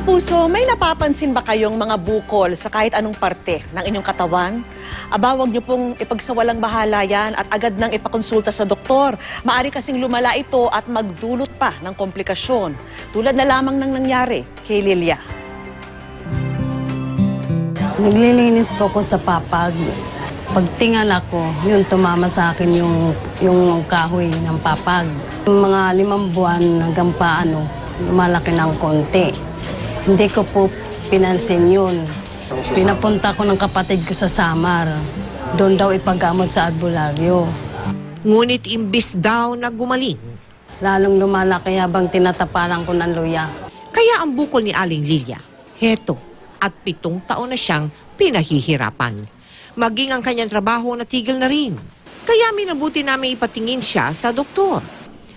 kapuso, may napapansin ba kayong mga bukol sa kahit anong parte ng inyong katawan? Aba, huwag niyo pong ipagsawalang bahala yan at agad nang ipakonsulta sa doktor. Maari kasing lumala ito at magdulot pa ng komplikasyon. Tulad na lamang ng nangyari kay Lilia. Naglilinis po ko sa papag. Pagtingal ako, yun tumama sa akin yung kahoy ng papag. Mga 5 buwan hanggang paano, lumalaki ng konti. Hindi ko po pinansin yun. Pinapunta ko ng kapatid ko sa Samar. Doon daw ipagamot sa albularyo. Ngunit imbis daw na gumaling. Lalong lumalaki habang tinatapalan ko ng luya. Kaya ang bukol ni Aling Lilia, heto, at 7 taon na siyang pinahihirapan. Maging ang kanyang trabaho natigil na rin. Kaya minabuti namin ipatingin siya sa doktor.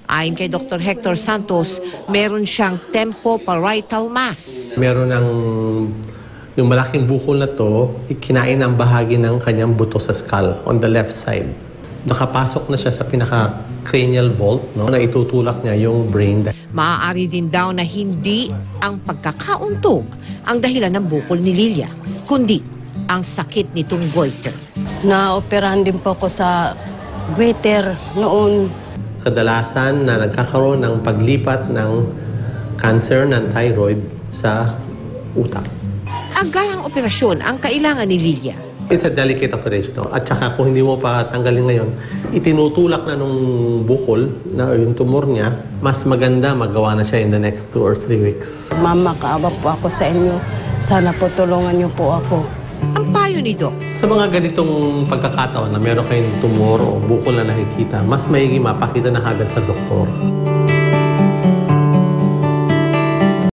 Ayon kay Dr. Hector Santos, meron siyang tempoparital mass. Meron yung malaking bukol na to, kinain ang bahagi ng kanyang buto sa skull on the left side. Nakapasok na siya sa pinaka-cranial vault, no, na itutulak niya yung brain. Maaari din daw na hindi ang pagkakauntog ang dahilan ng bukol ni Lilia, kundi ang sakit nitong goiter. Naoperahan din po ko sa goiter noon. Kadalasan na nagkakaroon ng paglipat ng cancer ng thyroid sa utak. Agarang operasyon ang kailangan ni Lilia. It's a delicate operation. No? At saka kung hindi mo pa tanggalin ngayon, itinutulak na nung bukol na yung tumor niya, mas maganda magawa na siya in the next 2 or 3 weeks. Mama, kaawa po ako sa inyo. Sana po tulungan niyo po ako. Ang payo ni Doc, Sa mga ganitong pagkakataon na meron kayong tumor o bukol na nakikita, mas maigi mapakita na agad sa doktor.